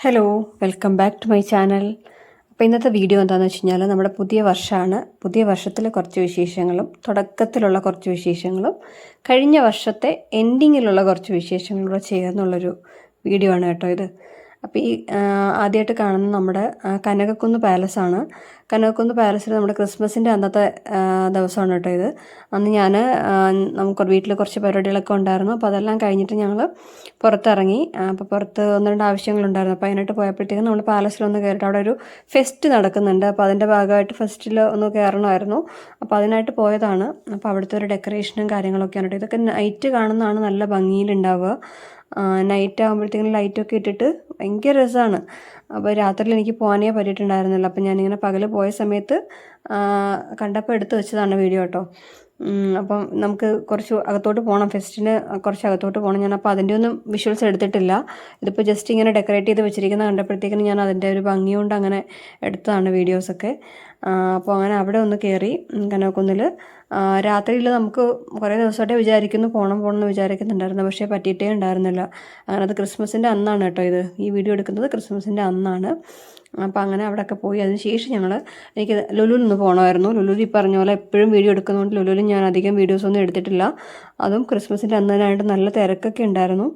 Hello, welcome back to my channel. അപ്പോൾ ഇന്നത്തെ video എന്താണെന്ന് വെച്ച് കഴിഞ്ഞാൽ നമ്മുടെ പുതിയ വർഷമാണ്. പുതിയ വർഷത്തിലെ കുറച്ച് വിശേഷങ്ങളും തുടക്കത്തിലുള്ള കുറച്ച് വിശേഷങ്ങളും കഴിഞ്ഞ വർഷത്തെ എൻഡിങ്ങിലുള്ള കുറച്ച് വിശേഷങ്ങളും കൂടെ ചേർന്നുള്ളൊരു വീഡിയോ ആണ് കേട്ടോ ഇത്. അപ്പോൾ ഈ ആദ്യമായിട്ട് കാണുന്ന നമ്മുടെ കനകക്കുന്ന് പാലസാണ്. കനകക്കുന്ന് പാലസിൽ നമ്മുടെ ക്രിസ്മസിൻ്റെ അന്നത്തെ ദിവസമാണ് കേട്ടോ ഇത്. അന്ന് ഞാൻ നമുക്ക് വീട്ടിൽ കുറച്ച് പരിപാടികളൊക്കെ ഉണ്ടായിരുന്നു. അപ്പോൾ അതെല്ലാം കഴിഞ്ഞിട്ട് ഞങ്ങൾ പുറത്തിറങ്ങി. അപ്പോൾ പുറത്ത് ഒന്ന് രണ്ട് ആവശ്യങ്ങളുണ്ടായിരുന്നു. അപ്പോൾ അതിനായിട്ട് പോയപ്പോഴത്തേക്കും നമ്മൾ പാലസിലൊന്ന് കയറിയിട്ട് അവിടെ ഒരു ഫെസ്റ്റ് നടക്കുന്നുണ്ട്. അപ്പോൾ അതിൻ്റെ ഭാഗമായിട്ട് ഫെസ്റ്റിൽ ഒന്ന് കയറണമായിരുന്നു. അപ്പോൾ അതിനായിട്ട് പോയതാണ്. അപ്പോൾ അവിടുത്തെ ഒരു ഡെക്കറേഷനും കാര്യങ്ങളൊക്കെയാണ് കേട്ടോ. ഇതൊക്കെ നൈറ്റ് കാണുന്നതാണ് നല്ല ഭംഗിയിലുണ്ടാവുക. നൈറ്റ് ആകുമ്പോഴത്തേക്കും ലൈറ്റൊക്കെ ഇട്ടിട്ട് ഭയങ്കര രസമാണ്. അപ്പോൾ രാത്രിയിൽ എനിക്ക് പോകാനേ പറ്റിയിട്ടുണ്ടായിരുന്നില്ല. അപ്പോൾ ഞാനിങ്ങനെ പകൽ പോയ സമയത്ത് കണ്ടപ്പോൾ എടുത്ത് വെച്ചതാണ് വീഡിയോ കേട്ടോ. അപ്പം നമുക്ക് കുറച്ച് അകത്തോട്ട് പോകണം, ഫെസ്റ്റിന് കുറച്ച് അകത്തോട്ട് പോകണം. ഞാൻ അപ്പോൾ അതിൻ്റെ ഒന്നും വിഷ്വൽസ് എടുത്തിട്ടില്ല. ഇതിപ്പോൾ ജസ്റ്റ് ഇങ്ങനെ ഡെക്കറേറ്റ് ചെയ്ത് വെച്ചിരിക്കുന്നത് കണ്ടപ്പോഴത്തേക്കും ഞാൻ അതിൻ്റെ ഒരു ഭംഗി കൊണ്ട് അങ്ങനെ എടുത്തതാണ് വീഡിയോസൊക്കെ. അപ്പോൾ അങ്ങനെ അവിടെ ഒന്ന് കയറി കനകക്കുന്നിൽ. രാത്രിയിൽ നമുക്ക് കുറേ ദിവസമായിട്ട് വിചാരിക്കുന്നു പോകണമെന്ന് വിചാരിക്കുന്നുണ്ടായിരുന്നു, പക്ഷേ പറ്റിയിട്ടേ ഉണ്ടായിരുന്നില്ല. അങ്ങനെ അത് ക്രിസ്മസിൻ്റെ അന്നാണ് കേട്ടോ ഇത്. ഈ വീഡിയോ എടുക്കുന്നത് ക്രിസ്മസിൻ്റെ അന്നാണ്. അപ്പോൾ അങ്ങനെ അവിടെയൊക്കെ പോയി. അതിന് ശേഷം എനിക്ക് ലുലുവിൽ നിന്ന് പോകണമായിരുന്നു. ലുലുവിൽ ഈ പറഞ്ഞ പോലെ എപ്പോഴും വീഡിയോ എടുക്കുന്നതുകൊണ്ട് ലുലുവിൽ ഞാൻ അധികം വീഡിയോസൊന്നും എടുത്തിട്ടില്ല. അതും ക്രിസ്മസിൻ്റെ അന്നതിനായിട്ട് നല്ല തിരക്കൊക്കെ ഉണ്ടായിരുന്നു.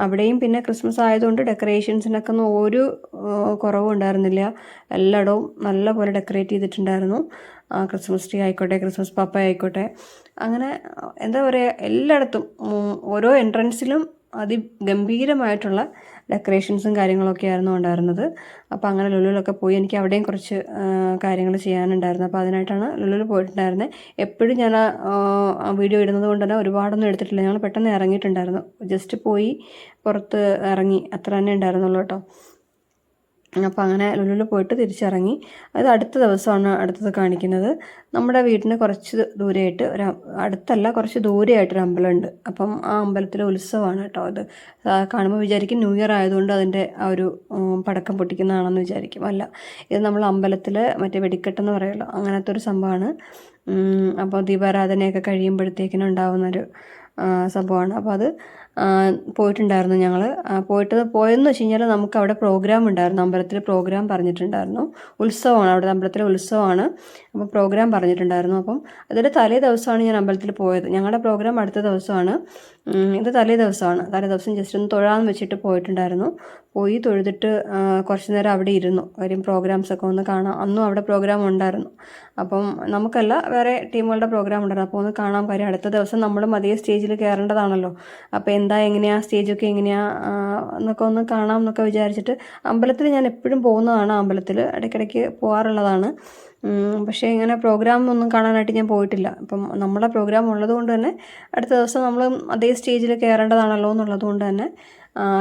അവിടെയും പിന്നെ ക്രിസ്മസ് ആയതുകൊണ്ട് ഡെക്കറേഷൻസിനൊക്കെ ഒന്നും ഒരു കുറവും ഉണ്ടായിരുന്നില്ല. എല്ലായിടവും നല്ല പോലെ ഡെക്കറേറ്റ് ചെയ്തിട്ടുണ്ടായിരുന്നു. ക്രിസ്മസ് ട്രീ ആയിക്കോട്ടെ, ക്രിസ്മസ് പപ്പ ആയിക്കോട്ടെ, അങ്ങനെ എന്താ പറയുക, എല്ലായിടത്തും ഓരോ എൻട്രൻസിലും അതിഗംഭീരമായിട്ടുള്ള ഡെക്കറേഷൻസും കാര്യങ്ങളൊക്കെ ആയിരുന്നു ഉണ്ടായിരുന്നത്. അപ്പോൾ അങ്ങനെ ലുലുവിലൊക്കെ പോയി. എനിക്ക് അവിടെയും കുറച്ച് കാര്യങ്ങൾ ചെയ്യാനുണ്ടായിരുന്നു. അപ്പോൾ അതിനായിട്ടാണ് ലുലുവിൽ പോയിട്ടുണ്ടായിരുന്നത്. എപ്പോഴും ഞാൻ വീഡിയോ ഇടുന്നത് കൊണ്ട് തന്നെ ഒരുപാടൊന്നും എടുത്തിട്ടില്ല. ഞങ്ങൾ പെട്ടെന്ന് ഇറങ്ങിയിട്ടുണ്ടായിരുന്നു. ജസ്റ്റ് പോയി പുറത്ത് ഇറങ്ങി, അത്ര തന്നെ ഉണ്ടായിരുന്നുള്ളൂ കേട്ടോ. അപ്പോൾ അങ്ങനെ ലുലുവിൽ പോയിട്ട് തിരിച്ചിറങ്ങി. അത് അടുത്ത ദിവസമാണ് അടുത്തത് കാണിക്കുന്നത്. നമ്മുടെ വീടിന് കുറച്ച് ദൂരെയായിട്ട് അടുത്തല്ല, കുറച്ച് ദൂരെയായിട്ടൊരു അമ്പലമുണ്ട്. അപ്പം ആ അമ്പലത്തിലെ ഉത്സവമാണ് കേട്ടോ അത്. കാണുമ്പോൾ വിചാരിക്കും ന്യൂ ഇയർ ആയതുകൊണ്ട് അതിൻ്റെ ആ ഒരു പടക്കം പൊട്ടിക്കുന്നതാണെന്ന് വിചാരിക്കും. അല്ല, ഇത് നമ്മൾ അമ്പലത്തിൽ മറ്റേ വെടിക്കെട്ടെന്ന് പറയുമല്ലോ, അങ്ങനത്തെ ഒരു സംഭവമാണ്. അപ്പോൾ ദീപാരാധനയൊക്കെ കഴിയുമ്പോഴത്തേക്കിനും ഉണ്ടാകുന്നൊരു സംഭവമാണ്. അപ്പോൾ അത് പോയിട്ടുണ്ടായിരുന്നു ഞങ്ങൾ. പോയെന്ന് വെച്ച് കഴിഞ്ഞാൽ നമുക്ക് അവിടെ പ്രോഗ്രാം ഉണ്ടായിരുന്നു. അമ്പലത്തിൽ പ്രോഗ്രാം പറഞ്ഞിട്ടുണ്ടായിരുന്നു. ഉത്സവമാണ്, അവിടെ അമ്പലത്തിലെ ഉത്സവമാണ്. അപ്പോൾ പ്രോഗ്രാം പറഞ്ഞിട്ടുണ്ടായിരുന്നു. അപ്പം അതിൻ്റെ തലേ ദിവസമാണ് ഞാൻ അമ്പലത്തിൽ പോയത്. ഞങ്ങളുടെ പ്രോഗ്രാം അടുത്ത ദിവസമാണ്. ഇത് തലേ ദിവസമാണ്. തലേ ദിവസം ജസ്റ്റ് ഒന്ന് തൊഴാന്ന് വെച്ചിട്ട് പോയിട്ടുണ്ടായിരുന്നു. പോയി തൊഴുതിട്ട് കുറച്ച് നേരം അവിടെ ഇരുന്നു. കാര്യം പ്രോഗ്രാംസൊക്കെ ഒന്ന് കാണാം. അന്നും അവിടെ പ്രോഗ്രാം ഉണ്ടായിരുന്നു. അപ്പം നമുക്കല്ല, വേറെ ടീമുകളുടെ പ്രോഗ്രാം ഉണ്ടായിരുന്നു. അപ്പോൾ ഒന്ന് കാണാൻ. കാര്യം അടുത്ത ദിവസം നമ്മളും അതേ സ്റ്റേജിൽ കയറേണ്ടതാണല്ലോ. അപ്പോൾ എങ്ങനെയാണ് സ്റ്റേജൊക്കെ എങ്ങനെയാണ് എന്നൊക്കെ ഒന്ന് കാണാം എന്നൊക്കെ വിചാരിച്ചിട്ട് അമ്പലത്തിൽ ഞാൻ എപ്പോഴും പോകുന്നതാണ്. അമ്പലത്തിൽ ഇടയ്ക്കിടയ്ക്ക് പോകാറുള്ളതാണ്. പക്ഷേ ഇങ്ങനെ പ്രോഗ്രാം ഒന്നും കാണാനായിട്ട് ഞാൻ പോയിട്ടില്ല. അപ്പം നമ്മളെ പ്രോഗ്രാം ഉള്ളത് കൊണ്ട് തന്നെ അടുത്ത ദിവസം നമ്മൾ അതേ സ്റ്റേജിൽ കയറേണ്ടതാണല്ലോ എന്നുള്ളത് കൊണ്ട് തന്നെ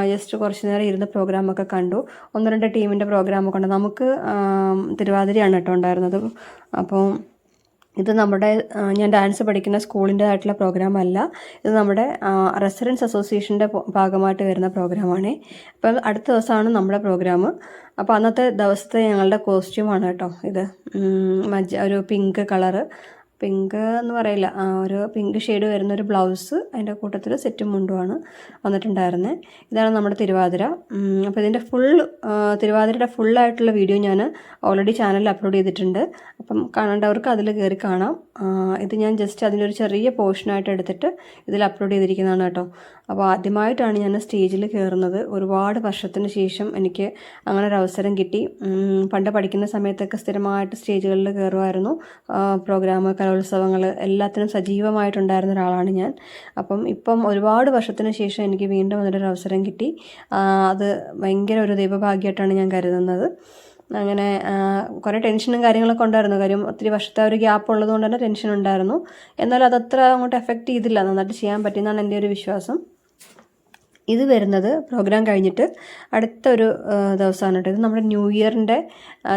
ജസ്റ്റ് കുറച്ച് നേരം ഇരുന്ന് പ്രോഗ്രാമൊക്കെ കണ്ടു. ഒന്ന് രണ്ട് ടീമിൻ്റെ പ്രോഗ്രാമൊക്കെ ഉണ്ട്. നമുക്ക് തിരുവാതിരയാണ് കേട്ടോ ഉണ്ടായിരുന്നത്. അപ്പോൾ ഇത് നമ്മുടെ ഞാൻ ഡാൻസ് പഠിക്കുന്ന സ്കൂളിൻ്റെതായിട്ടുള്ള പ്രോഗ്രാം അല്ല. ഇത് നമ്മുടെ റെസിഡൻസ് അസോസിയേഷൻ്റെ ഭാഗമായിട്ട് വരുന്ന പ്രോഗ്രാമാണ്. അപ്പം അടുത്ത ദിവസമാണ് നമ്മുടെ പ്രോഗ്രാം. അപ്പോൾ അന്നത്തെ ദിവസത്തെ ഞങ്ങളുടെ കോസ്റ്റ്യൂമാണ് കേട്ടോ ഇത്. ഒരു പിങ്ക് കളറ്, പിങ്ക് എന്ന് പറയില്ല, ഒരു പിങ്ക് ഷെയ്ഡ് വരുന്നൊരു ബ്ലൗസ്, അതിൻ്റെ കൂട്ടത്തിൽ സെറ്റും മുണ്ടുമാണ് വന്നിട്ടുണ്ടായിരുന്നത്. ഇതാണ് നമ്മുടെ തിരുവാതിര. അപ്പോൾ ഇതിൻ്റെ തിരുവാതിരയുടെ ഫുള്ളായിട്ടുള്ള വീഡിയോ ഞാൻ ഓൾറെഡി ചാനലിൽ അപ്ലോഡ് ചെയ്തിട്ടുണ്ട്. അപ്പം കാണേണ്ടവർക്ക് അതിൽ കയറി കാണാം. ഇത് ഞാൻ ജസ്റ്റ് അതിൻ്റെ ഒരു ചെറിയ പോർഷനായിട്ട് എടുത്തിട്ട് ഇതിൽ അപ്ലോഡ് ചെയ്തിരിക്കുന്നതാണ് കേട്ടോ. അപ്പോൾ ആദ്യമായിട്ടാണ് ഞാൻ സ്റ്റേജിൽ കയറുന്നത്. ഒരുപാട് വർഷത്തിന് ശേഷം എനിക്ക് അങ്ങനെ ഒരു അവസരം കിട്ടി. പണ്ട് പഠിക്കുന്ന സമയത്തൊക്കെ സ്ഥിരമായിട്ട് സ്റ്റേജുകളിൽ കയറുമായിരുന്നു. പ്രോഗ്രാം, കലോത്സവങ്ങൾ എല്ലാത്തിനും സജീവമായിട്ടുണ്ടായിരുന്ന ഒരാളാണ് ഞാൻ. ഇപ്പം ഒരുപാട് വർഷത്തിന് ശേഷം എനിക്ക് വീണ്ടും അതിനൊരു അവസരം കിട്ടി. അത് ഭയങ്കര ഒരു ദൈവഭാഗ്യമായിട്ടാണ് ഞാൻ കരുതുന്നത്. അങ്ങനെ കുറേ ടെൻഷനും കാര്യങ്ങളൊക്കെ ഉണ്ടായിരുന്നു. കാര്യം ഒത്തിരി വർഷത്തെ ഒരു ഗ്യാപ്പ് ഉള്ളതുകൊണ്ട് തന്നെ ടെൻഷൻ ഉണ്ടായിരുന്നു. എന്നാലും അതത്ര അങ്ങോട്ട് എഫക്റ്റ് ചെയ്തില്ല. നന്നായിട്ട് ചെയ്യാൻ പറ്റിയെന്നാണ് എൻ്റെ ഒരു വിശ്വാസം. ഇത് വരുന്നത് പ്രോഗ്രാം കഴിഞ്ഞിട്ട് അടുത്തൊരു ദിവസമാണ് കേട്ടോ. ഇത് നമ്മുടെ ന്യൂ ഇയറിൻ്റെ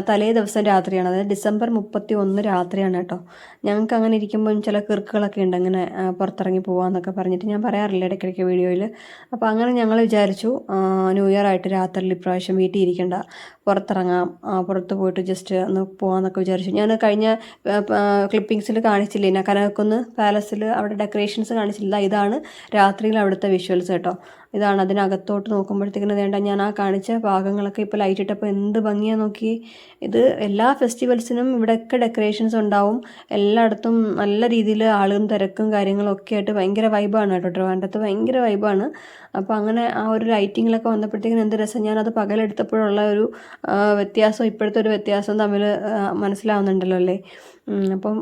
തലേ ദിവസം രാത്രിയാണ്. അതായത് December 31 രാത്രിയാണ് കേട്ടോ. ഞങ്ങൾക്ക് അങ്ങനെ ഇരിക്കുമ്പോൾ ചില കിറുക്കുകളൊക്കെ ഉണ്ട്, അങ്ങനെ പുറത്തിറങ്ങി പോകാമെന്നൊക്കെ പറഞ്ഞിട്ട് ഞാൻ പറയാറില്ല ഇടയ്ക്കിടയ്ക്ക് വീഡിയോയിൽ. അപ്പോൾ അങ്ങനെ ഞങ്ങൾ വിചാരിച്ചു ന്യൂ ഇയർ ആയിട്ട് രാത്രിയിൽ ഇപ്രാവശ്യം വീട്ടിൽ ഇരിക്കേണ്ട, പുറത്തിറങ്ങാം, പുറത്ത് പോയിട്ട് ജസ്റ്റ് ഒന്ന് പോകാമെന്നൊക്കെ വിചാരിച്ചു. ഞാൻ കഴിഞ്ഞ ക്ലിപ്പിങ്സിൽ കാണിച്ചില്ലേ, കനകക്കുന്ന് പാലസിൽ അവിടെ ഡെക്കറേഷൻസ് കാണിച്ചില്ല. ഇതാണ് രാത്രിയിൽ അവിടുത്തെ വിഷ്വൽസ് കേട്ടോ. ഇതാണ്. അതിനകത്തോട്ട് നോക്കുമ്പോഴത്തേക്കിന് വേണ്ട ഞാൻ ആ കാണിച്ച ഭാഗങ്ങളൊക്കെ ഇപ്പോൾ ലൈറ്റ് ഇട്ടപ്പോൾ എന്ത് ഭംഗിയാണ് നോക്കി. ഇത് എല്ലാ ഫെസ്റ്റിവൽസിനും ഇവിടെയൊക്കെ ഡെക്കറേഷൻസ് ഉണ്ടാവും. എല്ലായിടത്തും നല്ല രീതിയിൽ ആളും തിരക്കും കാര്യങ്ങളും ഒക്കെ ആയിട്ട് ഭയങ്കര വൈബാണ് കേട്ടോ. ട്രിവാൻഡ്രത്ത് ഭയങ്കര വൈബാണ്. അപ്പോൾ അങ്ങനെ ആ ഒരു ലൈറ്റിങ്ങിലൊക്കെ വന്നപ്പോഴത്തേക്കിനും എന്ത് രസം. ഞാനത് പകലെടുത്തപ്പോഴുള്ള ഒരു വ്യത്യാസം ഇപ്പോഴത്തെ ഒരു വ്യത്യാസം തമ്മിൽ മനസ്സിലാവുന്നുണ്ടല്ലോ അല്ലേ. അപ്പം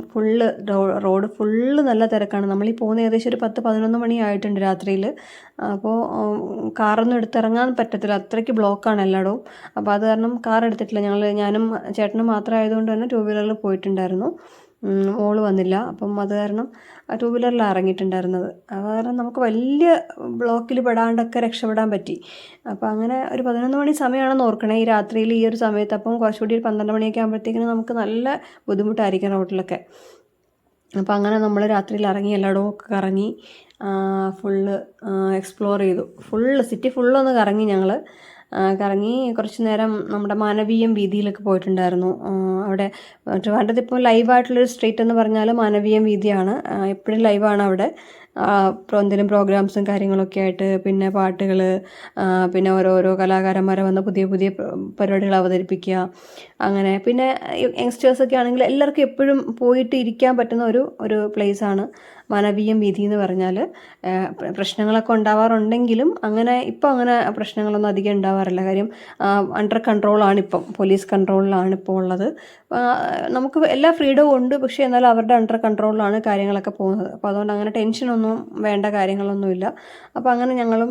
റോഡ് ഫുള്ള് നല്ല തിരക്കാണ്. നമ്മളീ പോകുന്ന ഏകദേശം ഒരു 10-11 മണി ആയിട്ടുണ്ട് രാത്രിയിൽ. അപ്പോൾ കാറൊന്നും എടുത്തിറങ്ങാൻ പറ്റത്തില്ല, അത്രയ്ക്ക് ബ്ലോക്കാണ് എല്ലായിടവും. അപ്പോൾ അത് കാരണം കാർ എടുത്തിട്ടില്ല. ഞാനും ചേട്ടനും മാത്രം ആയതുകൊണ്ട് തന്നെ 2 വീലറിൽ പോയിട്ടുണ്ടായിരുന്നു. മോള് വന്നില്ല. അപ്പം അത് കാരണം 2 വീലറിലാണ് ഇറങ്ങിയിട്ടുണ്ടായിരുന്നത്. അത് കാരണം നമുക്ക് വലിയ ബ്ലോക്കിൽ പെടാണ്ടൊക്കെ രക്ഷപ്പെടാൻ പറ്റി. അപ്പോൾ അങ്ങനെ ഒരു 11 മണി സമയമാണെന്ന് ഓർക്കണേ ഈ രാത്രിയിൽ ഈ ഒരു സമയത്ത്. അപ്പം കുറച്ചുകൂടി ഒരു 12 മണിയൊക്കെ ആകുമ്പോഴത്തേക്കിനും നമുക്ക് നല്ല ബുദ്ധിമുട്ടായിരിക്കും റോഡിലൊക്കെ. അപ്പോൾ അങ്ങനെ നമ്മൾ രാത്രിയിൽ ഇറങ്ങി എല്ലായിടവും ഒക്കെ കറങ്ങി ഫുള്ള് എക്സ്പ്ലോർ ചെയ്തു. സിറ്റി ഫുള്ളൊന്ന് കറങ്ങി ഞങ്ങൾ. കറങ്ങി കുറച്ച് നേരം നമ്മുടെ മാനവീയം വീതിയിലൊക്കെ പോയിട്ടുണ്ടായിരുന്നു. അവിടെ ട്രിവാൻഡ്രത്ത് ഇപ്പോൾ ലൈവായിട്ടുള്ളൊരു സ്ട്രീറ്റ് എന്ന് പറഞ്ഞാൽ മാനവീയം വീതിയാണ്. എപ്പോഴും ലൈവാണ് അവിടെ. എന്തെങ്കിലും പ്രോഗ്രാംസും കാര്യങ്ങളൊക്കെ ആയിട്ട്, പിന്നെ പാട്ടുകൾ, പിന്നെ ഓരോരോ കലാകാരന്മാരെ വന്ന് പുതിയ പുതിയ പരിപാടികൾ അവതരിപ്പിക്കുക, അങ്ങനെ. പിന്നെ യങ്സ്റ്റേഴ്സൊക്കെ ആണെങ്കിൽ എല്ലാവർക്കും എപ്പോഴും പോയിട്ട് ഇരിക്കാൻ പറ്റുന്ന ഒരു പ്ലേസാണ് മാനവീയം വീഥി എന്ന് പറഞ്ഞാൽ. പ്രശ്നങ്ങളൊക്കെ ഉണ്ടാവാറുണ്ടെങ്കിലും ഇപ്പോൾ അങ്ങനെ പ്രശ്നങ്ങളൊന്നും അധികം ഉണ്ടാവാറില്ല. കാര്യം അണ്ടർ കൺട്രോളാണ് ഇപ്പം, പോലീസ് കൺട്രോളിലാണ് ഇപ്പോൾ ഉള്ളത്. നമുക്ക് എല്ലാ ഫ്രീഡവും ഉണ്ട്, പക്ഷേ എന്നാലും അവരുടെ അണ്ടർ കൺട്രോളിലാണ് കാര്യങ്ങളൊക്കെ പോകുന്നത്. അപ്പോൾ അതുകൊണ്ട് അങ്ങനെ ടെൻഷനൊന്നും വേണ്ട കാര്യങ്ങളൊന്നുമില്ല. അപ്പോൾ അങ്ങനെ ഞങ്ങളും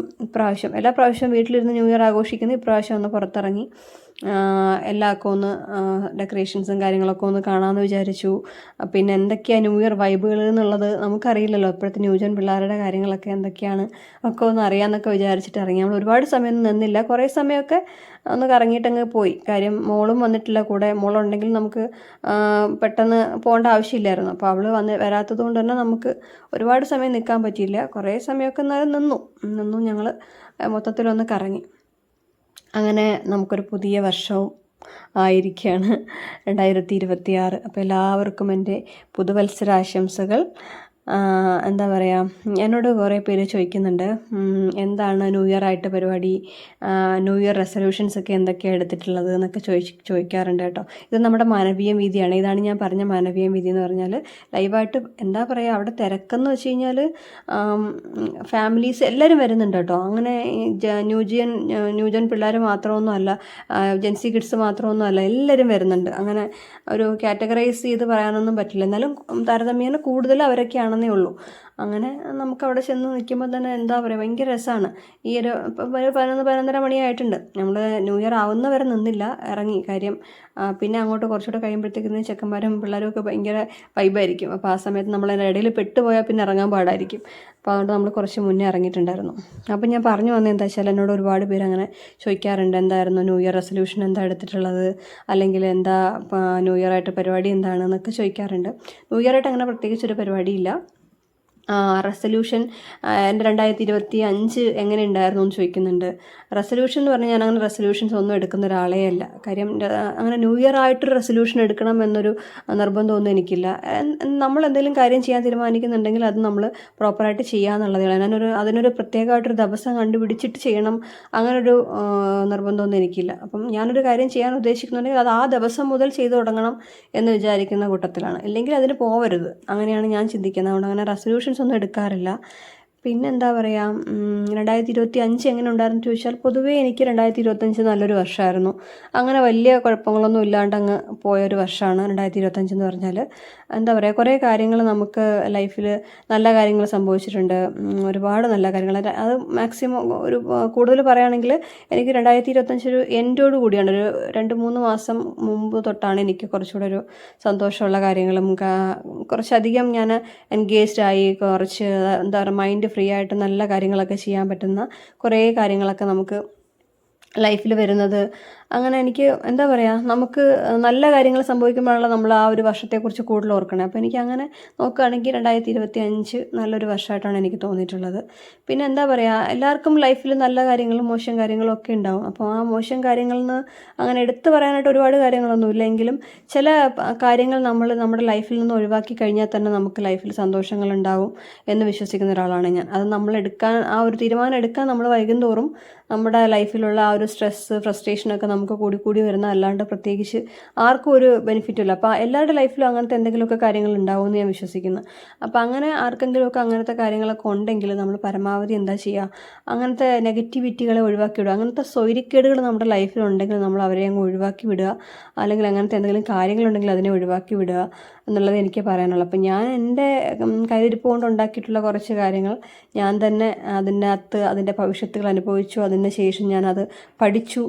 എല്ലാ പ്രാവശ്യവും വീട്ടിലിരുന്ന് ന്യൂ ഇയർ ആഘോഷിക്കുന്നു. ഇപ്രാവശ്യം ഒന്ന് പുറത്തിറങ്ങി എല്ലാവർക്കും ഒന്ന് ഡെക്കറേഷൻസും കാര്യങ്ങളൊക്കെ ഒന്ന് കാണാമെന്ന് വിചാരിച്ചു. പിന്നെ എന്തൊക്കെയാണ് ന്യൂ ഇയർ വൈബുകൾ എന്നുള്ളത് നമുക്കറിയില്ലല്ലോ. ഇപ്പോഴത്തെ ന്യൂജൻ പിള്ളേരുടെ കാര്യങ്ങളൊക്കെ എന്തൊക്കെയാണ് ഒക്കെ ഒന്ന് അറിയാമെന്നൊക്കെ വിചാരിച്ചിട്ട് ഇറങ്ങി. നമ്മൾ ഒരുപാട് സമയമൊന്നും നിന്നില്ല, കുറേ സമയമൊക്കെ ഒന്ന് കറങ്ങിയിട്ടങ്ങ് പോയി. കാര്യം മോളും വന്നിട്ടില്ല കൂടെ. മോളുണ്ടെങ്കിൽ നമുക്ക് പെട്ടെന്ന് പോകേണ്ട ആവശ്യമില്ലായിരുന്നു. അപ്പോൾ അവൾ വരാത്തത് കൊണ്ട് തന്നെ നമുക്ക് ഒരുപാട് സമയം നിൽക്കാൻ പറ്റിയില്ല. കുറേ സമയമൊക്കെ എന്നാലും നിന്നു ഞങ്ങൾ മൊത്തത്തിലൊന്ന് കറങ്ങി. അങ്ങനെ നമുക്കൊരു പുതിയ വർഷവും ആയിരിക്കുകയാണ് 2026. അപ്പോൾ എല്ലാവർക്കും എൻ്റെ പുതുവത്സരാശംസകൾ. എന്താ പറയുക, എന്നോട് കുറേ പേര് ചോദിക്കുന്നുണ്ട് എന്താണ് ന്യൂ ഇയർ ആയിട്ട് പരിപാടി, ന്യൂ ഇയർ റെസൊല്യൂഷൻസ് ഒക്കെ എന്തൊക്കെയാണ് എടുത്തിട്ടുള്ളത് എന്നൊക്കെ ചോദിക്കാറുണ്ട് കേട്ടോ. ഇത് നമ്മുടെ മാനവീയം വീതിയാണ്. ഇതാണ് ഞാൻ പറഞ്ഞ മാനവീയം വീതി എന്ന് പറഞ്ഞാൽ. ലൈവായിട്ട് എന്താ പറയുക, അവിടെ തിരക്കെന്ന് വെച്ച് കഴിഞ്ഞാൽ ഫാമിലീസ് എല്ലാവരും വരുന്നുണ്ട് കേട്ടോ. അങ്ങനെ ന്യൂജൻ പിള്ളേർ മാത്രമൊന്നും അല്ല, ജെൻസി കിഡ്സ് മാത്രമൊന്നും അല്ല, എല്ലാവരും വരുന്നുണ്ട്. അങ്ങനെ ഒരു കാറ്റഗറൈസ് ചെയ്ത് പറയാനൊന്നും പറ്റില്ല. എന്നാലും താരതമ്യേന കൂടുതൽ അവരൊക്കെയാണെന്നേ ഉള്ളൂ. അങ്ങനെ നമുക്കവിടെ ചെന്ന് നിൽക്കുമ്പോൾ തന്നെ എന്താ പറയുക, ഭയങ്കര രസമാണ്. ഈ ഒരു 11-11:30 മണിയായിട്ടുണ്ട്. നമ്മൾ ന്യൂ ഇയർ ആവുന്നവരെ നിന്നില്ല, ഇറങ്ങി. കാര്യം പിന്നെ അങ്ങോട്ട് കുറച്ചുകൂടെ കഴിയുമ്പോഴത്തേക്കും ചെക്കന്മാരും പിള്ളേരും ഒക്കെ ഭയങ്കര വൈബായിരിക്കും. അപ്പോൾ ആ സമയത്ത് നമ്മൾ ഇടയിൽ പെട്ടുപോയാൽ പിന്നെ ഇറങ്ങാൻ പാടായിരിക്കും. അപ്പോൾ അതുകൊണ്ട് നമ്മൾ കുറച്ച് മുന്നേ ഇറങ്ങിയിട്ടുണ്ടായിരുന്നു. അപ്പോൾ ഞാൻ പറഞ്ഞു വന്നത് എന്താ വെച്ചാൽ, എന്നോട് ഒരുപാട് പേര് അങ്ങനെ ചോദിക്കാറുണ്ട് എന്തായിരുന്നു ന്യൂ ഇയർ റെസൊല്യൂഷൻ, എന്താ എടുത്തിട്ടുള്ളത്, അല്ലെങ്കിൽ എന്താ ന്യൂ ഇയർ ആയിട്ട് പരിപാടി എന്താണെന്നൊക്കെ ചോദിക്കാറുണ്ട്. ന്യൂ ഇയർ ആയിട്ട് അങ്ങനെ പ്രത്യേകിച്ചൊരു പരിപാടിയില്ല. റെസൊല്യൂഷൻ എൻ്റെ 2025 എങ്ങനെ ഉണ്ടായിരുന്നു എന്ന് ചോദിക്കുന്നുണ്ട്. റെസൊല്യൂഷൻ എന്ന് പറഞ്ഞാൽ ഞാൻ അങ്ങനെ റെസൊല്യൂഷൻസ് ഒന്നും എടുക്കുന്ന ഒരാളേ അല്ല. കാര്യം അങ്ങനെ ന്യൂ ഇയർ ആയിട്ടൊരു റെസൊല്യൂഷൻ എടുക്കണം എന്നൊരു നിർബന്ധമൊന്നും എനിക്കില്ല. നമ്മൾ എന്തെങ്കിലും കാര്യം ചെയ്യാൻ തീരുമാനിക്കുന്നുണ്ടെങ്കിൽ അത് നമ്മൾ പ്രോപ്പറായിട്ട് ചെയ്യാന്നുള്ളതാണ്. അതിനൊരു പ്രത്യേകമായിട്ടൊരു ദിവസം കണ്ടുപിടിച്ചിട്ട് ചെയ്യണം അങ്ങനൊരു നിർബന്ധമൊന്നും എനിക്കില്ല. അപ്പം ഞാനൊരു കാര്യം ചെയ്യാൻ ഉദ്ദേശിക്കുന്നുണ്ടെങ്കിൽ അത് ആ ദിവസം മുതൽ ചെയ്തു തുടങ്ങണം എന്ന് വിചാരിക്കുന്ന കൂട്ടത്തിലാണ്. ഇല്ലെങ്കിൽ അതിന് പോവരുത്, അങ്ങനെയാണ് ഞാൻ ചിന്തിക്കുന്നത്. അതുകൊണ്ട് അങ്ങനെ റെസൊല്യൂഷൻസ് ഒന്നും എടുക്കാറില്ല. പിന്നെന്താ പറയുക, 2025 എങ്ങനെ ഉണ്ടായിരുന്നു ചോദിച്ചാൽ, പൊതുവേ എനിക്ക് 2025 നല്ലൊരു വർഷമായിരുന്നു. അങ്ങനെ വലിയ കുഴപ്പങ്ങളൊന്നും ഇല്ലാണ്ട് അങ്ങ് പോയൊരു വർഷമാണ് 2025 എന്ന് പറഞ്ഞാൽ. എന്താ പറയുക, കുറേ കാര്യങ്ങൾ നമുക്ക് ലൈഫിൽ നല്ല കാര്യങ്ങൾ സംഭവിച്ചിട്ടുണ്ട്. ഒരുപാട് നല്ല കാര്യങ്ങൾ. അത് മാക്സിമം കൂടുതൽ പറയുകയാണെങ്കിൽ എനിക്ക് 2025 ഒരു എൻഡോട് കൂടിയാണ്. ഒരു 2-3 മാസം മുമ്പ് തൊട്ടാണ് എനിക്ക് കുറച്ചുകൂടെ ഒരു സന്തോഷമുള്ള കാര്യങ്ങളും കുറച്ചധികം ഞാൻ എൻഗേജ്ഡ് ആയി. കുറച്ച് എന്താ പറയുക, മൈൻഡ് ഫ്രീ ആയിട്ട് നല്ല കാര്യങ്ങളൊക്കെ ചെയ്യാൻ പറ്റുന്ന കുറേ കാര്യങ്ങളൊക്കെ നമുക്ക് ലൈഫിൽ വരുന്നത്. അങ്ങനെ എനിക്ക് എന്താ പറയുക, നമുക്ക് നല്ല കാര്യങ്ങൾ സംഭവിക്കുമ്പോഴാണല്ലോ നമ്മൾ ആ ഒരു വർഷത്തെക്കുറിച്ച് കൂടുതൽ ഓർക്കണേ. അപ്പോൾ എനിക്ക് അങ്ങനെ നോക്കുകയാണെങ്കിൽ 2025 നല്ലൊരു വർഷമായിട്ടാണ് എനിക്ക് തോന്നിയിട്ടുള്ളത്. പിന്നെ എന്താ പറയുക, എല്ലാവർക്കും ലൈഫിൽ നല്ല കാര്യങ്ങളും മോശം കാര്യങ്ങളും ഒക്കെ ഉണ്ടാവും. അപ്പോൾ ആ മോശം കാര്യങ്ങളിൽ നിന്ന് അങ്ങനെ എടുത്തു പറയാനായിട്ട് ഒരുപാട് കാര്യങ്ങളൊന്നുമില്ല, എങ്കിലും ചില കാര്യങ്ങൾ നമ്മൾ നമ്മുടെ ലൈഫിൽ നിന്ന് ഒഴിവാക്കി കഴിഞ്ഞാൽ തന്നെ നമുക്ക് ലൈഫിൽ സന്തോഷങ്ങളുണ്ടാവും എന്ന് വിശ്വസിക്കുന്ന ഒരാളാണ് ഞാൻ. അത് നമ്മൾ ആ ഒരു തീരുമാനം എടുക്കാൻ നമ്മൾ വൈകുന്തോറും നമ്മുടെ ലൈഫിലുള്ള ആ ഒരു സ്ട്രെസ്സ് ഫ്രസ്ട്രേഷനൊക്കെ നമുക്ക് കൂടി വരുന്ന, അല്ലാണ്ട് പ്രത്യേകിച്ച് ആർക്കും ഒരു ബെനിഫിറ്റും ഇല്ല. അപ്പോൾ എല്ലാവരുടെ ലൈഫിലും അങ്ങനത്തെ എന്തെങ്കിലുമൊക്കെ കാര്യങ്ങൾ ഉണ്ടാവുമെന്ന് ഞാൻ വിശ്വസിക്കുന്നു. അപ്പോൾ അങ്ങനെ ആർക്കെങ്കിലുമൊക്കെ അങ്ങനത്തെ കാര്യങ്ങളൊക്കെ ഉണ്ടെങ്കിൽ നമ്മൾ പരമാവധി എന്താ ചെയ്യുക, അങ്ങനത്തെ നെഗറ്റിവിറ്റികളെ ഒഴിവാക്കി വിടുക. അങ്ങനത്തെ സ്വൈര്യക്കേടുകൾ നമ്മുടെ ലൈഫിലുണ്ടെങ്കിൽ നമ്മൾ അവരെ അങ്ങ് ഒഴിവാക്കി വിടുക, അല്ലെങ്കിൽ അങ്ങനത്തെ എന്തെങ്കിലും കാര്യങ്ങളുണ്ടെങ്കിൽ അതിനെ ഒഴിവാക്കി വിടുക എന്നുള്ളത് എനിക്ക് പറയാനുള്ളൂ. അപ്പം ഞാൻ എൻ്റെ കയ്യിരിപ്പ് കൊണ്ട് ഉണ്ടാക്കിയിട്ടുള്ള കുറച്ച് കാര്യങ്ങൾ ഞാൻ തന്നെ അതിൻ്റെ ഭവിഷ്യത്തുകൾ അനുഭവിച്ചു. അതിന് ശേഷം ഞാനത് പഠിച്ചു.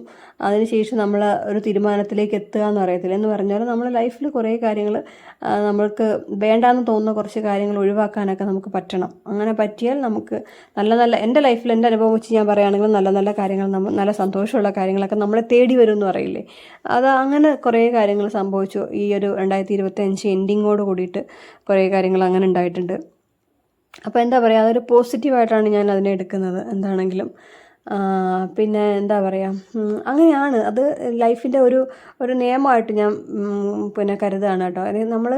അതിനുശേഷം നമ്മൾ ഒരു തീരുമാനത്തിലേക്ക് എത്തുക എന്ന് പറയത്തില്ല, എന്ന് പറഞ്ഞാൽ നമ്മൾ ലൈഫിൽ കുറേ കാര്യങ്ങൾ നമ്മൾക്ക് വേണ്ടാന്ന് തോന്നുന്ന കുറച്ച് കാര്യങ്ങൾ ഒഴിവാക്കാനൊക്കെ നമുക്ക് പറ്റണം. അങ്ങനെ പറ്റിയാൽ നമുക്ക് എൻ്റെ ലൈഫിൽ എൻ്റെ അനുഭവം വെച്ച് ഞാൻ പറയുകയാണെങ്കിൽ നല്ല കാര്യങ്ങൾ, നല്ല സന്തോഷമുള്ള കാര്യങ്ങളൊക്കെ നമ്മളെ തേടി വരും എന്ന് പറയില്ലേ, അത് അങ്ങനെ കുറേ കാര്യങ്ങൾ സംഭവിച്ചു. ഈ ഒരു 2025 എൻഡിങ്ങോട് കൂടിയിട്ട് കുറേ കാര്യങ്ങൾ അങ്ങനെ ഉണ്ടായിട്ടുണ്ട്. അപ്പോൾ എന്താ പറയുക, അതൊരു പോസിറ്റീവായിട്ടാണ് ഞാൻ അതിനെ എടുക്കുന്നത് എന്താണെങ്കിലും. പിന്നെ എന്താ പറയുക, അങ്ങനെയാണ് അത് ലൈഫിൻ്റെ ഒരു നിയമമായിട്ട് ഞാൻ പിന്നെ കരുതുകയാണ് കേട്ടോ. അതായത്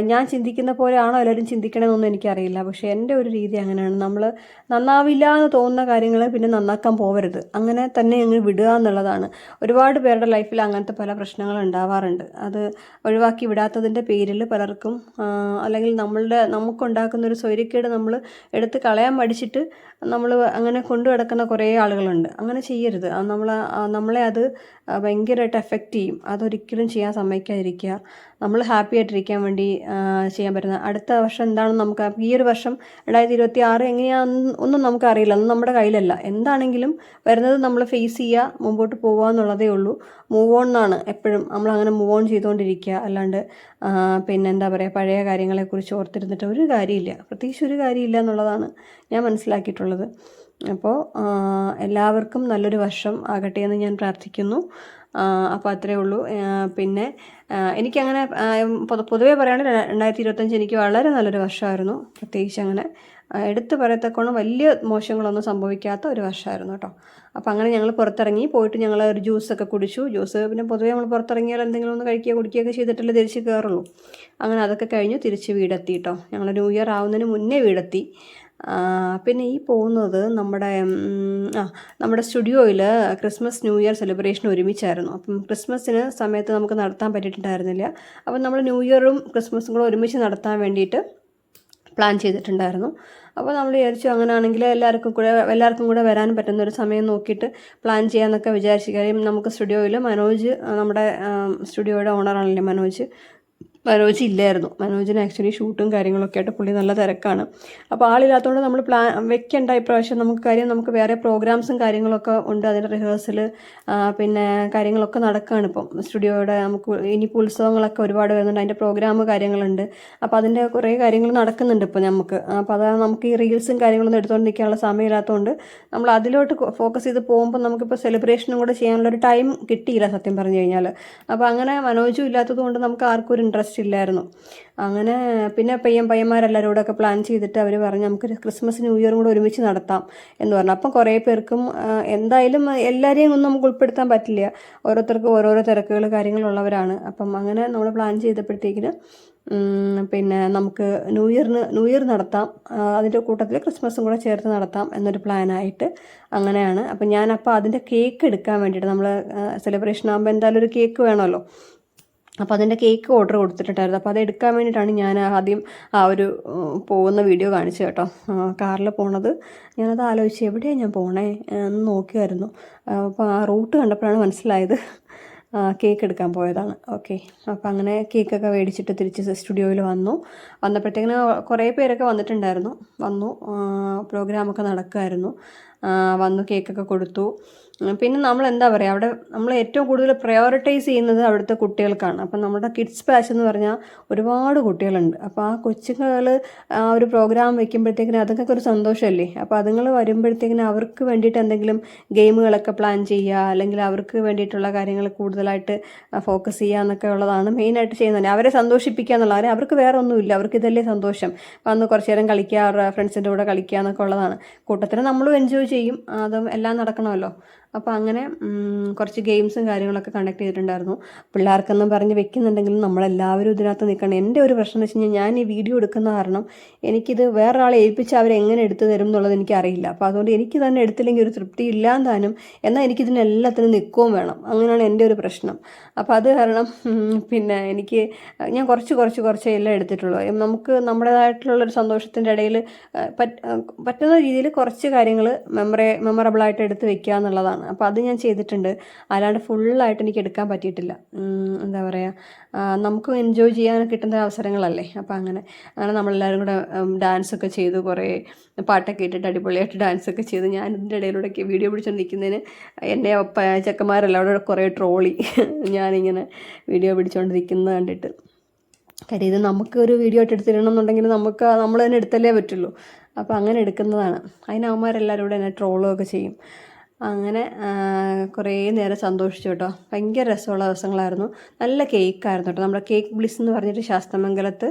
ഞാൻ ചിന്തിക്കുന്ന പോലെയാണോ എല്ലാവരും ചിന്തിക്കണമെന്നൊന്നും എനിക്കറിയില്ല, പക്ഷേ എൻ്റെ ഒരു രീതി അങ്ങനെയാണ്. നമ്മൾ നന്നാവില്ല എന്ന് തോന്നുന്ന കാര്യങ്ങൾ പിന്നെ നന്നാക്കാൻ പോകരുത്, അങ്ങനെ തന്നെ അങ്ങ് വിടുക എന്നുള്ളതാണ്. ഒരുപാട് പേരുടെ ലൈഫിൽ അങ്ങനത്തെ പല പ്രശ്നങ്ങൾ ഉണ്ടാവാറുണ്ട്. അത് ഒഴിവാക്കി വിടാത്തതിൻ്റെ പേരിൽ പലർക്കും അല്ലെങ്കിൽ നമുക്കുണ്ടാക്കുന്ന ഒരു സ്വൈര്യക്കേട് നമ്മൾ എടുത്ത് കളയാൻ മടിച്ചിട്ട് നമ്മൾ അങ്ങനെ കൊണ്ടു കിടക്കുന്ന കുറേ ആളുകളുണ്ട്. അങ്ങനെ ചെയ്യരുത്. നമ്മളെ അത് ഭയങ്കരമായിട്ട് എഫക്റ്റ് ചെയ്യും. അതൊരിക്കലും ചെയ്യാൻ സമ്മതിക്കാതിരിക്കുക. നമ്മൾ ഹാപ്പി ആയിട്ടിരിക്കാൻ വേണ്ടി ചെയ്യാൻ പറ്റുന്ന, അടുത്ത വർഷം എന്താണെന്ന് നമുക്ക്, ഈ ഒരു വർഷം 2026 എങ്ങനെയാണെന്ന് ഒന്നും നമുക്കറിയില്ല, അതൊന്നും നമ്മുടെ കയ്യിലല്ല. എന്താണെങ്കിലും വരുന്നത് നമ്മൾ ഫേസ് ചെയ്യുക, മുമ്പോട്ട് പോകുക എന്നുള്ളതേ ഉള്ളൂ. മൂവ് ഓൺ എന്നാണ് എപ്പോഴും, നമ്മളങ്ങനെ മൂവ് ഓൺ ചെയ്തുകൊണ്ടിരിക്കുക. അല്ലാണ്ട് പിന്നെ എന്താ പറയുക, പഴയ കാര്യങ്ങളെക്കുറിച്ച് ഓർത്തിരുന്നിട്ട് ഒരു കാര്യമില്ല, പ്രത്യേകിച്ച് ഒരു കാര്യമില്ല എന്നുള്ളതാണ് ഞാൻ മനസ്സിലാക്കിയിട്ടുള്ളത്. അപ്പോൾ എല്ലാവർക്കും നല്ലൊരു വർഷം ആകട്ടെ എന്ന് ഞാൻ പ്രാർത്ഥിക്കുന്നു. അപ്പോൾ അത്രയേ ഉള്ളൂ. പിന്നെ എനിക്കങ്ങനെ പൊതുവേ പറയുകയാണെങ്കിൽ 2025 എനിക്ക് വളരെ നല്ലൊരു വർഷമായിരുന്നു. പ്രത്യേകിച്ച് അങ്ങനെ എടുത്ത് പറയത്തക്കോണം വലിയ മോശങ്ങളൊന്നും സംഭവിക്കാത്ത ഒരു വർഷമായിരുന്നു കേട്ടോ. അപ്പോൾ അങ്ങനെ ഞങ്ങൾ പുറത്തിറങ്ങി പോയിട്ട് ഞങ്ങൾ ഒരു ജ്യൂസൊക്കെ കുടിച്ചു. പിന്നെ പൊതുവേ നമ്മൾ പുറത്തിറങ്ങിയാൽ എന്തെങ്കിലും ഒന്ന് കുടിക്കുകയൊക്കെ ചെയ്തിട്ടല്ലേ തിരിച്ച് കയറുള്ളൂ. അങ്ങനെ അതൊക്കെ കഴിഞ്ഞു തിരിച്ച് വീടെത്തി കേട്ടോ. ഞങ്ങൾ ന്യൂ ഇയർ ആവുന്നതിന് മുന്നേ വീടെത്തി. പിന്നെ ഈ പോകുന്നത് നമ്മുടെ സ്റ്റുഡിയോയിൽ ക്രിസ്മസ് ന്യൂ ഇയർ സെലിബ്രേഷൻ ഒരുമിച്ചായിരുന്നു. അപ്പം ക്രിസ്മസിന് സമയത്ത് നമുക്ക് നടത്താൻ പറ്റിയിട്ടുണ്ടായിരുന്നില്ല. അപ്പം നമ്മൾ ന്യൂ ഇയറും ക്രിസ്മസും കൂടെ ഒരുമിച്ച് നടത്താൻ വേണ്ടിയിട്ട് പ്ലാൻ ചെയ്തിട്ടുണ്ടായിരുന്നു. അപ്പോൾ നമ്മൾ വിചാരിച്ചു അങ്ങനെയാണെങ്കിൽ എല്ലാവർക്കും കൂടെ വരാൻ പറ്റുന്നൊരു സമയം നോക്കിയിട്ട് പ്ലാൻ ചെയ്യാമെന്നൊക്കെ വിചാരിച്ചു. കാര്യം നമുക്ക് സ്റ്റുഡിയോയിൽ മനോജ്, നമ്മുടെ സ്റ്റുഡിയോയുടെ ഓണറാണല്ലേ മനോജ് ഇല്ലായിരുന്നു. മനോജിന് ആക്ച്വലി ഷൂട്ടും കാര്യങ്ങളൊക്കെ ആയിട്ട് പുള്ളി നല്ല തിരക്കാണ്. അപ്പോൾ ആളില്ലാത്തതുകൊണ്ട് നമ്മൾ വെക്കേണ്ട ഇപ്രാവശ്യം നമുക്ക് വേറെ പ്രോഗ്രാംസും കാര്യങ്ങളൊക്കെ ഉണ്ട്. അതിൻ്റെ റിഹേഴ്സൽ പിന്നെ കാര്യങ്ങളൊക്കെ നടക്കുകയാണ് ഇപ്പം സ്റ്റുഡിയോയുടെ. ഇനിയിപ്പോൾ ഉത്സവങ്ങളൊക്കെ ഒരുപാട് വരുന്നുണ്ട്, അതിൻ്റെ പ്രോഗ്രാം കാര്യങ്ങളുണ്ട്. അപ്പോൾ അതിൻ്റെ കുറേ കാര്യങ്ങൾ നടക്കുന്നുണ്ട് ഇപ്പോൾ നമുക്ക്. അപ്പോൾ അതാണ് നമുക്ക് ഈ റീൽസും കാര്യങ്ങളൊന്നും എടുത്തുകൊണ്ട് നിൽക്കാനുള്ള സമയമില്ലാത്തതുകൊണ്ട് നമ്മൾ അതിലോട്ട് ഫോക്കസ് ചെയ്ത് പോകുമ്പോൾ നമുക്കിപ്പോൾ സെലിബ്രേഷനും കൂടെ ചെയ്യാനുള്ളൊരു ടൈം കിട്ടിയില്ല സത്യം പറഞ്ഞു കഴിഞ്ഞാൽ. അപ്പോൾ അങ്ങനെ മനോജും ഇല്ലാത്തത് കൊണ്ട് നമുക്ക് ആർക്കും ഒരു ഇൻട്രസ്റ്റ് ഇല്ലായിരുന്നു. അങ്ങനെ പിന്നെ പയ്യന്മാരെല്ലാവരും കൂടെ ഒക്കെ പ്ലാൻ ചെയ്തിട്ട് അവർ പറഞ്ഞു നമുക്ക് ക്രിസ്മസ് ന്യൂ ഇയറും കൂടെ ഒരുമിച്ച് നടത്താം എന്ന് പറഞ്ഞു. അപ്പം കുറേ പേർക്കും എന്തായാലും എല്ലാവരെയും ഒന്നും നമുക്ക് ഉൾപ്പെടുത്താൻ പറ്റില്ല, ഓരോരുത്തർക്കും ഓരോരോ തിരക്കുകൾ കാര്യങ്ങളുള്ളവരാണ്. അപ്പം അങ്ങനെ നമ്മൾ പ്ലാൻ ചെയ്തപ്പോഴത്തേക്കിന് പിന്നെ നമുക്ക് ന്യൂ ഇയർ നടത്താം, അതിൻ്റെ കൂട്ടത്തിൽ ക്രിസ്മസും കൂടെ ചേർത്ത് നടത്താം എന്നൊരു പ്ലാനായിട്ട് അങ്ങനെയാണ്. അപ്പം അതിൻ്റെ കേക്ക് എടുക്കാൻ വേണ്ടിയിട്ട്, നമ്മൾ സെലിബ്രേഷൻ ആകുമ്പോൾ എന്തായാലും ഒരു കേക്ക് വേണമല്ലോ. അപ്പോൾ അതിൻ്റെ കേക്ക് ഓർഡർ കൊടുത്തിട്ടുണ്ടായിരുന്നു. അപ്പോൾ അത് എടുക്കാൻ വേണ്ടിയിട്ടാണ് ഞാൻ ആദ്യം ഒരു പോകുന്ന വീഡിയോ കാണിച്ചത് കേട്ടോ. കാറിൽ പോണത് ഞാനത് ആലോചിച്ച് എവിടെയാണ് ഞാൻ പോണേ എന്ന് നോക്കിയായിരുന്നു. അപ്പോൾ ആ റൂട്ട് കണ്ടപ്പോഴാണ് മനസ്സിലായത് കേക്ക് എടുക്കാൻ പോയതാണ്. ഓക്കെ, അപ്പോൾ അങ്ങനെ കേക്കൊക്കെ മേടിച്ചിട്ട് തിരിച്ച് സ്റ്റുഡിയോയിൽ വന്നപ്പോഴത്തേക്കിന് കുറേ പേരൊക്കെ വന്നിട്ടുണ്ടായിരുന്നു. പ്രോഗ്രാമൊക്കെ നടക്കുമായിരുന്നു. കേക്കൊക്കെ കൊടുത്തു. പിന്നെ നമ്മൾ എന്താ പറയുക, അവിടെ നമ്മൾ ഏറ്റവും കൂടുതൽ പ്രയോറിറ്റൈസ് ചെയ്യുന്നത് അവിടുത്തെ കുട്ടികൾക്കാണ്. അപ്പം നമ്മുടെ കിഡ്സ് ബാച്ച് എന്ന് പറഞ്ഞാൽ ഒരുപാട് കുട്ടികളുണ്ട്. അപ്പോൾ ആ കൊച്ചുങ്ങൾ ആ ഒരു പ്രോഗ്രാം വെക്കുമ്പോഴത്തേക്കിനും അതൊക്കെ ഒരു സന്തോഷമല്ലേ. അപ്പോൾ അതുങ്ങൾ വരുമ്പോഴത്തേക്കിനും അവർക്ക് വേണ്ടിയിട്ട് എന്തെങ്കിലും ഗെയിമുകളൊക്കെ പ്ലാൻ ചെയ്യുക, അല്ലെങ്കിൽ അവർക്ക് വേണ്ടിയിട്ടുള്ള കാര്യങ്ങൾ കൂടുതലായിട്ട് ഫോക്കസ് ചെയ്യുക എന്നൊക്കെ ഉള്ളതാണ് മെയിനായിട്ട് ചെയ്യുന്നത്. അവരെ സന്തോഷിപ്പിക്കുക എന്നുള്ളത്. അവർക്ക് വേറെ ഒന്നുമില്ല, അവർക്ക് ഇതല്ലേ സന്തോഷം. അന്ന് കുറച്ച് നേരം കളിക്കുക, അവരുടെ ഫ്രണ്ട്സിൻ്റെ കൂടെ കളിക്കുക എന്നൊക്കെ ഉള്ളതാണ്. കൂട്ടത്തിൽ നമ്മളും എൻജോയ് ചെയ്യും, അതും എല്ലാം നടക്കണമല്ലോ. അപ്പോൾ അങ്ങനെ കുറച്ച് ഗെയിംസും കാര്യങ്ങളൊക്കെ കണ്ടക്ട് ചെയ്തിട്ടുണ്ടായിരുന്നു. പിള്ളേർക്കെന്നും പറഞ്ഞ് വെക്കുന്നുണ്ടെങ്കിലും നമ്മളെല്ലാവരും ഇതിനകത്ത് നിൽക്കണം. എൻ്റെ ഒരു പ്രശ്നം എന്ന് വെച്ച് കഴിഞ്ഞാൽ ഞാൻ ഈ വീഡിയോ എടുക്കുന്ന കാരണം എനിക്കിത് വേറൊരാളെ ഏൽപ്പിച്ച് അവരെങ്ങനെ എടുത്തു തരും എന്നുള്ളത് എനിക്കറിയില്ല. അപ്പോൾ അതുകൊണ്ട് എനിക്ക് തന്നെ എടുത്തില്ലെങ്കിൽ ഒരു തൃപ്തി ഇല്ലാതാനും, എന്നാൽ എനിക്കിതിനെല്ലാത്തിനും നിൽക്കുകയും വേണം. അങ്ങനെയാണ് എൻ്റെ ഒരു പ്രശ്നം. അപ്പോൾ അത് കാരണം പിന്നെ ഞാൻ കുറച്ച് എല്ലാം എടുത്തിട്ടുള്ളൂ. നമുക്ക് നമ്മുടേതായിട്ടുള്ളൊരു സന്തോഷത്തിൻ്റെ ഇടയിൽ പറ്റുന്ന രീതിയിൽ കുറച്ച് കാര്യങ്ങൾ മെമ്മറബിളായിട്ട് എടുത്ത് വെക്കുക എന്നുള്ളതാണ്. അപ്പോൾ അത് ഞാൻ ചെയ്തിട്ടുണ്ട്. അല്ലാണ്ട് ഫുള്ളായിട്ട് എനിക്ക് എടുക്കാൻ പറ്റിയിട്ടില്ല. എന്താ പറയുക, നമുക്കും എൻജോയ് ചെയ്യാൻ കിട്ടുന്ന അവസരങ്ങളല്ലേ. അപ്പോൾ അങ്ങനെ നമ്മളെല്ലാവരും കൂടെ ഡാൻസൊക്കെ ചെയ്തു, കുറേ പാട്ടൊക്കെ ഇട്ടിട്ട് അടിപൊളിയായിട്ട് ഡാൻസൊക്കെ ചെയ്തു. ഞാൻ ഇതിൻ്റെ ഇടയിലൂടെയൊക്കെ വീഡിയോ പിടിച്ചുകൊണ്ടിരിക്കുന്നതിന് എൻ്റെ ചെക്കന്മാരെല്ലാം അവിടെ കുറേ ട്രോളി ഞാനിങ്ങനെ വീഡിയോ പിടിച്ചുകൊണ്ടിരിക്കുന്നത് കണ്ടിട്ട്. കാര്യം ഇത് നമുക്കൊരു വീഡിയോ ആയിട്ട് എടുത്തിടണം എന്നുണ്ടെങ്കിൽ നമ്മൾ തന്നെ എടുത്തല്ലേ പറ്റുള്ളൂ. അപ്പോൾ അങ്ങനെ എടുക്കുന്നതാണ്. അതിനവന്മാരെല്ലാവരും കൂടെ എന്നെ ട്രോളുകയൊക്കെ ചെയ്യും. അങ്ങനെ കുറേ നേരം സന്തോഷിച്ചു കേട്ടോ. ഭയങ്കര രസമുള്ള ദിവസങ്ങളായിരുന്നു. നല്ല കേക്കായിരുന്നു കേട്ടോ. നമ്മുടെ കേക്ക് ബ്ലിസ് എന്ന് പറഞ്ഞിട്ട് ശാസ്തമംഗലത്ത്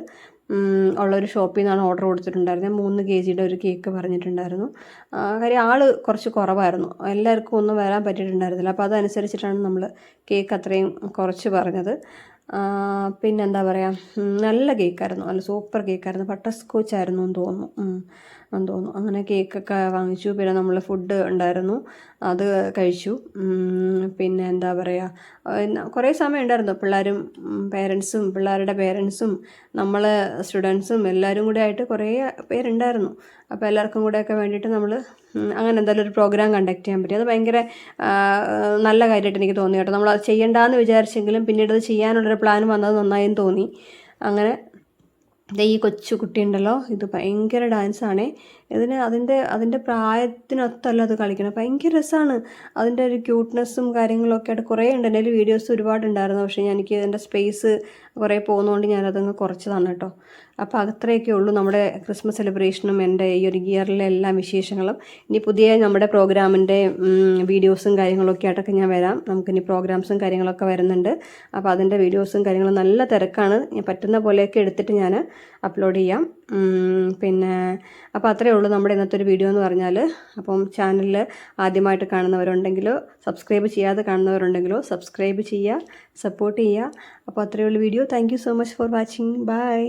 ഉള്ളൊരു ഷോപ്പിൽ നിന്നാണ് ഓർഡർ കൊടുത്തിട്ടുണ്ടായിരുന്നത്. 3 kg ഒരു കേക്ക് പറഞ്ഞിട്ടുണ്ടായിരുന്നു. കാര്യം ആൾ കുറച്ച് കുറവായിരുന്നു, എല്ലാവർക്കും ഒന്നും വരാൻ പറ്റിയിട്ടുണ്ടായിരുന്നില്ല. അപ്പോൾ അതനുസരിച്ചിട്ടാണ് നമ്മൾ കേക്ക് അത്രയും കുറച്ച് പറഞ്ഞത്. പിന്നെന്താ പറയുക, നല്ല കേക്കായിരുന്നു, നല്ല സൂപ്പർ കേക്കായിരുന്നു. ബട്ടർ സ്കോച്ച് ആയിരുന്നു എന്ന് തോന്നുന്നു. അങ്ങനെ കേക്കൊക്കെ വാങ്ങിച്ചു. പിന്നെ നമ്മൾ ഫുഡ് ഉണ്ടായിരുന്നു, അത് കഴിച്ചു. പിന്നെ എന്താ പറയുക, കുറേ സമയം ഉണ്ടായിരുന്നു. പിള്ളേരും പേരൻസും പിള്ളേരുടെ പേരൻസും നമ്മൾ സ്റ്റുഡൻസും എല്ലാവരും കൂടെ ആയിട്ട് കുറേ പേരുണ്ടായിരുന്നു. അപ്പോൾ എല്ലാവർക്കും കൂടെയൊക്കെ വേണ്ടിയിട്ട് നമ്മൾ അങ്ങനെ എന്തായാലും ഒരു പ്രോഗ്രാം കണ്ടക്ട് ചെയ്യാൻ പറ്റി. അത് ഭയങ്കര നല്ല കാര്യമായിട്ട് എനിക്ക് തോന്നി കേട്ടോ. നമ്മൾ അത് ചെയ്യണ്ടെന്ന് വിചാരിച്ചെങ്കിലും പിന്നീട് അത് ചെയ്യാനുള്ളൊരു പ്ലാൻ വന്നത് നന്നായെന്ന് തോന്നി. അങ്ങനെ ഈ കൊച്ചു കുട്ടിയുണ്ടല്ലോ, ഇത് ഭയങ്കര ഡാൻസാണേ. അതിൻ്റെ പ്രായത്തിനൊത്തല്ല അത് കളിക്കണം. ഭയങ്കര രസമാണ്. അതിൻ്റെ ഒരു ക്യൂട്ട്നെസ്സും കാര്യങ്ങളൊക്കെ ആയിട്ട് കുറേ ഉണ്ട്. എൻ്റെ വീഡിയോസ് ഒരുപാടുണ്ടായിരുന്നു. പക്ഷേ എനിക്ക് എൻ്റെ സ്പേസ് കുറേ പോകുന്നതുകൊണ്ട് ഞാനതങ്ങ് കുറച്ചതാണ് കേട്ടോ. അപ്പോൾ അത്രയൊക്കെ ഉള്ളൂ നമ്മുടെ ക്രിസ്മസ് സെലിബ്രേഷനും എൻ്റെ ഈ ഒരു ഇയറിലെ എല്ലാ വിശേഷങ്ങളും. ഇനി പുതിയ നമ്മുടെ പ്രോഗ്രാമിൻ്റെ വീഡിയോസും കാര്യങ്ങളൊക്കെ ആയിട്ടൊക്കെ ഞാൻ വരാം. നമുക്കിനി പ്രോഗ്രാംസും കാര്യങ്ങളൊക്കെ വരുന്നുണ്ട്. അപ്പോൾ അതിൻ്റെ വീഡിയോസും കാര്യങ്ങളും നല്ല തിരക്കാണ്. പറ്റുന്ന പോലെയൊക്കെ എടുത്തിട്ട് ഞാൻ അപ്ലോഡ് ചെയ്യാം. പിന്നെ അപ്പോൾ അത്രയേ ഉള്ളൂ നമ്മുടെ ഇന്നത്തെ ഒരു വീഡിയോ എന്ന് പറഞ്ഞാൽ. അപ്പം ചാനലിൽ ആദ്യമായിട്ട് കാണുന്നവരുണ്ടെങ്കിലോ സബ്സ്ക്രൈബ് ചെയ്യാതെ കാണുന്നവരുണ്ടെങ്കിലോ സബ്സ്ക്രൈബ് ചെയ്യുക, സപ്പോർട്ട് ചെയ്യുക. അപ്പോൾ അത്രയേ ഉള്ളൂ video. Thank you so much for watching. By.